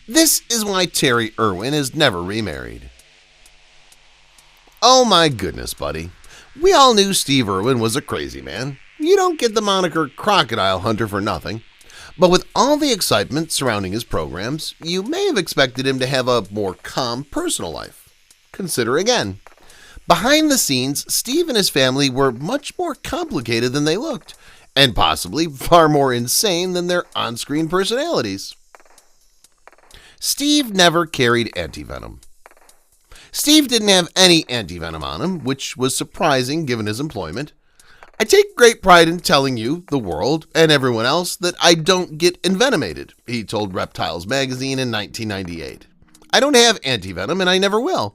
This is why Terry Irwin is never remarried. Oh my goodness, buddy. We all knew Steve Irwin was a crazy man. You don't get the moniker Crocodile Hunter for nothing. But with all the excitement surrounding his programs, you may have expected him to have a more calm personal life. Consider again. Behind the scenes, Steve and his family were much more complicated than they looked, and possibly far more insane than their on-screen personalities. Steve never carried AntiVenom. Steve didn't have any AntiVenom on him, which was surprising given his employment. I take great pride in telling you, the world, and everyone else that I don't get envenomated, he told Reptiles magazine in 1998. I don't have AntiVenom and I never will.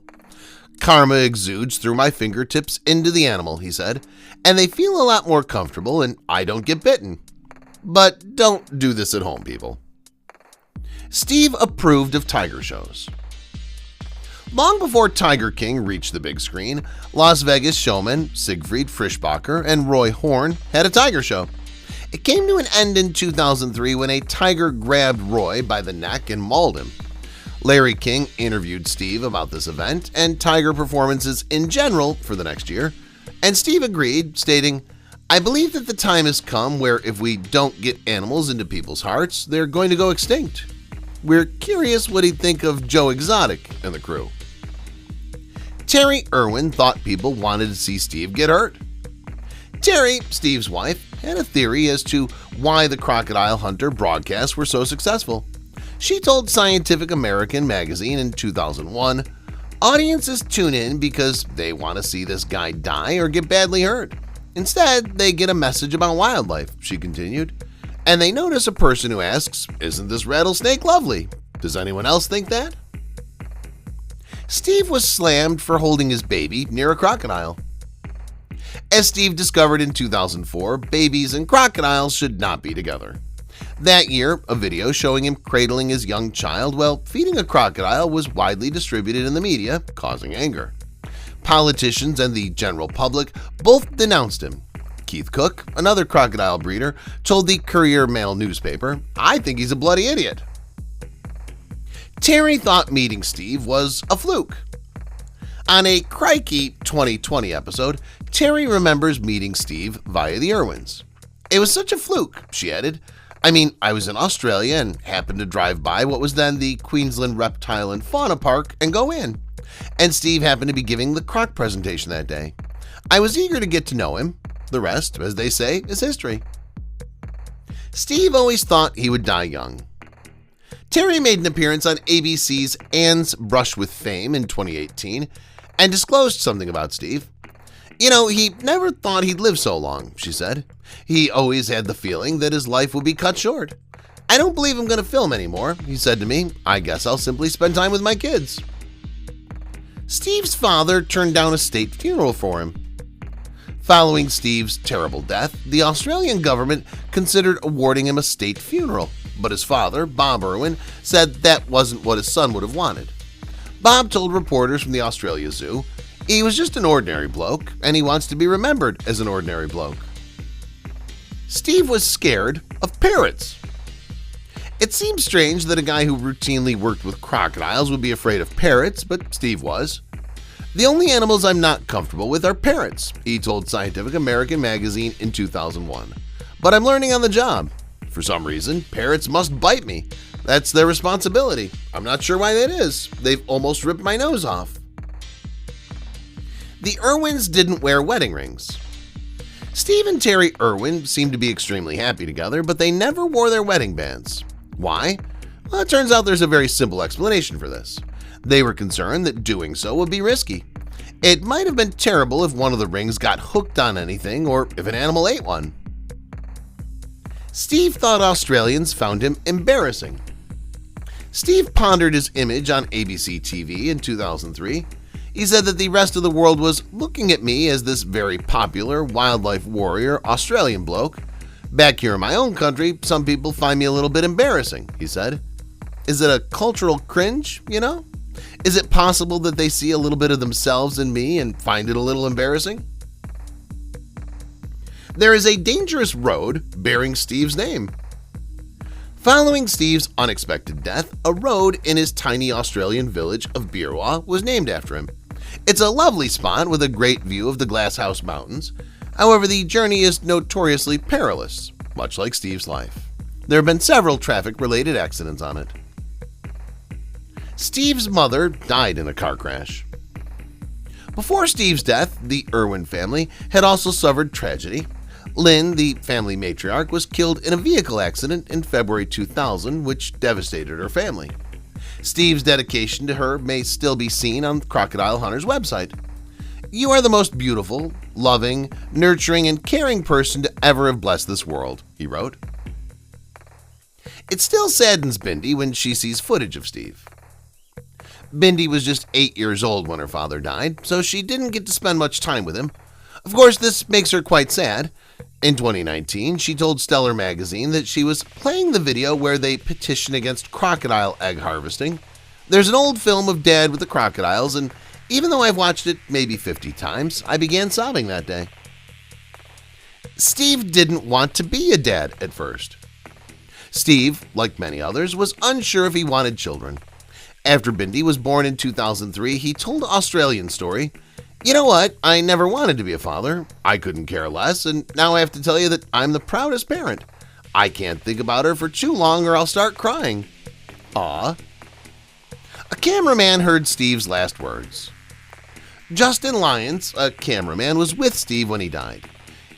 Karma exudes through my fingertips into the animal, he said, and they feel a lot more comfortable and I don't get bitten. But don't do this at home, people. Steve approved of tiger shows. Long before Tiger King reached the big screen, Las Vegas showmen Siegfried Frischbacher and Roy Horn had a tiger show. It came to an end in 2003 when a tiger grabbed Roy by the neck and mauled him. Larry King interviewed Steve about this event and tiger performances in general for the next year, and Steve agreed, stating, "I believe that the time has come where if we don't get animals into people's hearts, they're going to go extinct. We're curious what he'd think of Joe Exotic and the crew." Terry Irwin thought people wanted to see Steve get hurt. Terry, Steve's wife, had a theory as to why the Crocodile Hunter broadcasts were so successful. She told Scientific American magazine in 2001, "Audiences tune in because they want to see this guy die or get badly hurt. Instead, they get a message about wildlife," she continued. "And they notice a person who asks, 'Isn't this rattlesnake lovely? Does anyone else think that?'" Steve was slammed for holding his baby near a crocodile. As Steve discovered in 2004, babies and crocodiles should not be together. That year, a video showing him cradling his young child while feeding a crocodile was widely distributed in the media, causing anger. Politicians and the general public both denounced him. Keith Cook, another crocodile breeder, told the Courier Mail newspaper, "I think he's a bloody idiot." Terry thought meeting Steve was a fluke. On a Crikey 2020 episode, Terry remembers meeting Steve via the Irwins. "It was such a fluke," she added. "I mean, I was in Australia and happened to drive by what was then the Queensland Reptile and Fauna Park and go in. And Steve happened to be giving the croc presentation that day. I was eager to get to know him. The rest, as they say, is history." Steve always thought he would die young. Terry made an appearance on ABC's Anne's Brush with Fame in 2018 and disclosed something about Steve. "You know, he never thought he'd live so long," she said. "He always had the feeling that his life would be cut short. I don't believe I'm going to film anymore," he said to me. "I guess I'll simply spend time with my kids." Steve's father turned down a state funeral for him. Following Steve's terrible death, the Australian government considered awarding him a state funeral, but his father, Bob Irwin, said that wasn't what his son would have wanted. Bob told reporters from the Australia Zoo, "He was just an ordinary bloke, and he wants to be remembered as an ordinary bloke." Steve was scared of parrots. It seems strange that a guy who routinely worked with crocodiles would be afraid of parrots, but Steve was. "The only animals I'm not comfortable with are parrots," he told Scientific American magazine in 2001. "But I'm learning on the job. For some reason, parrots must bite me. That's their responsibility. I'm not sure why that is. They've almost ripped my nose off." The Irwins didn't wear wedding rings. Steve and Terry Irwin seemed to be extremely happy together, but they never wore their wedding bands. Why? Well, it turns out there's a very simple explanation for this. They were concerned that doing so would be risky. It might have been terrible if one of the rings got hooked on anything or if an animal ate one. Steve thought Australians found him embarrassing. Steve pondered his image on ABC TV in 2003. He said that the rest of the world was looking at me as this very popular wildlife warrior Australian bloke. "Back here in my own country, some people find me a little bit embarrassing," he said. "Is it a cultural cringe, you know? Is it possible that they see a little bit of themselves in me and find it a little embarrassing?" There is a dangerous road bearing Steve's name. Following Steve's unexpected death, a road in his tiny Australian village of Beerwah was named after him. It's a lovely spot with a great view of the Glasshouse Mountains. However, the journey is notoriously perilous, much like Steve's life. There have been several traffic-related accidents on it. Steve's mother died in a car crash. Before Steve's death, the Irwin family had also suffered tragedy. Lynn, the family matriarch, was killed in a vehicle accident in February 2000, which devastated her family. Steve's dedication to her may still be seen on Crocodile Hunter's website. "You are the most beautiful, loving, nurturing, and caring person to ever have blessed this world," he wrote. It still saddens Mindy when she sees footage of Steve. Mindy was just 8 years old when her father died, so she didn't get to spend much time with him. Of course, this makes her quite sad. In 2019, she told Stellar magazine that she was playing the video where they petition against crocodile egg harvesting. There's an old film of Dad with the crocodiles, and even though I've watched it maybe 50 times, I began sobbing that day. Steve didn't want to be a dad at first. Steve, like many others, was unsure if he wanted children. After Mindy was born in 2003, he told Australian Story, "You know what? I never wanted to be a father. I couldn't care less, and now I have to tell you that I'm the proudest parent. I can't think about her for too long or I'll start crying." Aw. A cameraman heard Steve's last words. Justin Lyons, a cameraman, was with Steve when he died.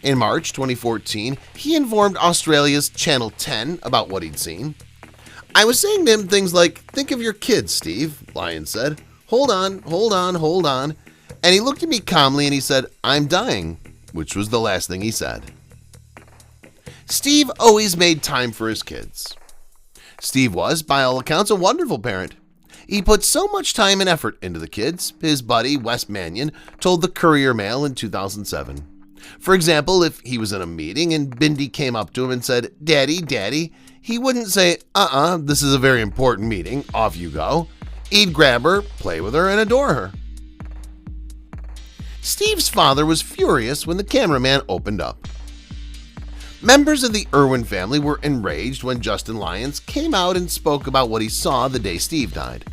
In March 2014, he informed Australia's Channel 10 about what he'd seen. "I was saying to him things like, 'Think of your kids, Steve,'" Lyons said. Hold on. And he looked at me calmly and he said, "I'm dying," which was the last thing he said. Steve always made time for his kids. Steve was, by all accounts, a wonderful parent. He put so much time and effort into the kids, his buddy Wes Mannion told the Courier Mail in 2007. For example, if he was in a meeting and Mindy came up to him and said, Daddy, he wouldn't say, this is a very important meeting, off you go. He'd grab her, play with her, and adore her. Steve's father was furious when the cameraman opened up. Members of the Irwin family were enraged when Justin Lyons came out and spoke about what he saw the day Steve died.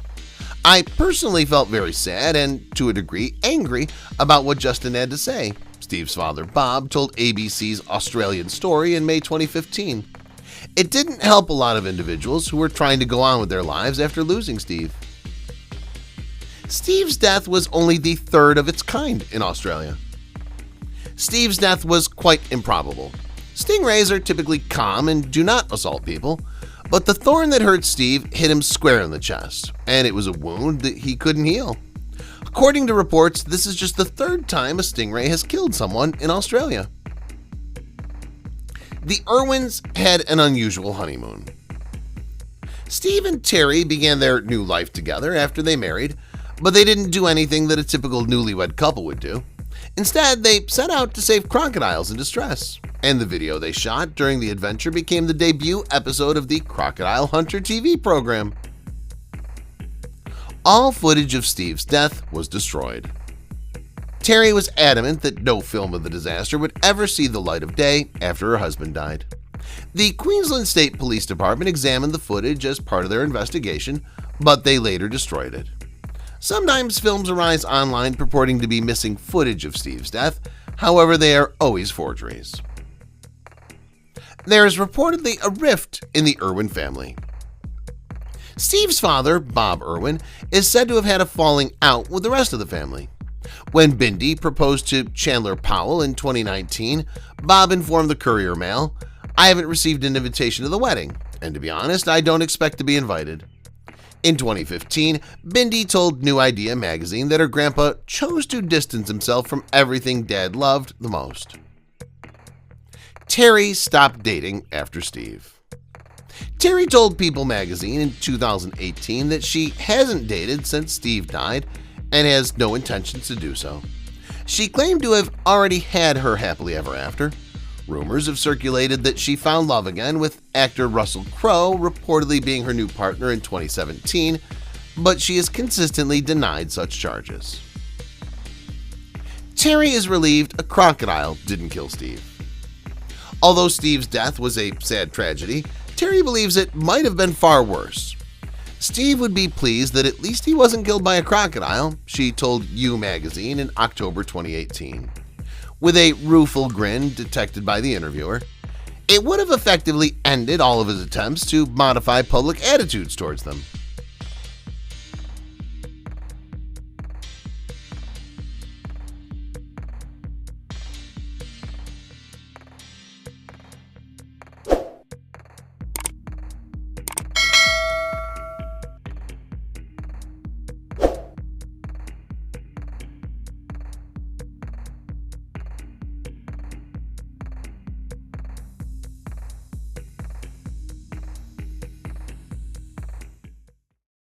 "I personally felt very sad and, to a degree, angry about what Justin had to say," Steve's father, Bob, told ABC's Australian Story in May 2015. "It didn't help a lot of individuals who were trying to go on with their lives after losing Steve." Steve's death was only the third of its kind in Australia. Steve's death was quite improbable. Stingrays are typically calm and do not assault people, but the thorn that hurt Steve hit him square in the chest, and it was a wound that he couldn't heal. According to reports, this is just the third time a stingray has killed someone in Australia. The Irwins had an unusual honeymoon. Steve and Terry began their new life together after they married, but they didn't do anything that a typical newlywed couple would do. Instead, they set out to save crocodiles in distress, and the video they shot during the adventure became the debut episode of the Crocodile Hunter TV program. All footage of Steve's death was destroyed. Terry was adamant that no film of the disaster would ever see the light of day after her husband died. The Queensland State Police Department examined the footage as part of their investigation, but they later destroyed it. Sometimes films arise online purporting to be missing footage of Steve's death, however they are always forgeries. There is reportedly a rift in the Irwin family. Steve's father, Bob Irwin, is said to have had a falling out with the rest of the family. When Mindy proposed to Chandler Powell in 2019, Bob informed the Courier Mail, "I haven't received an invitation to the wedding, and to be honest, I don't expect to be invited." In 2015, Mindy told New Idea magazine that her grandpa chose to distance himself from everything Dad loved the most. Terry stopped dating after Steve. Terry told People magazine in 2018 that she hasn't dated since Steve died and has no intentions to do so. She claimed to have already had her happily ever after. Rumors have circulated that she found love again, with actor Russell Crowe reportedly being her new partner in 2017, but she has consistently denied such charges. Terry is relieved a crocodile didn't kill Steve. Although Steve's death was a sad tragedy, Terry believes it might have been far worse. Steve would be pleased that at least he wasn't killed by a crocodile, she told You magazine in October 2018. With a rueful grin detected by the interviewer, it would have effectively ended all of his attempts to modify public attitudes towards them.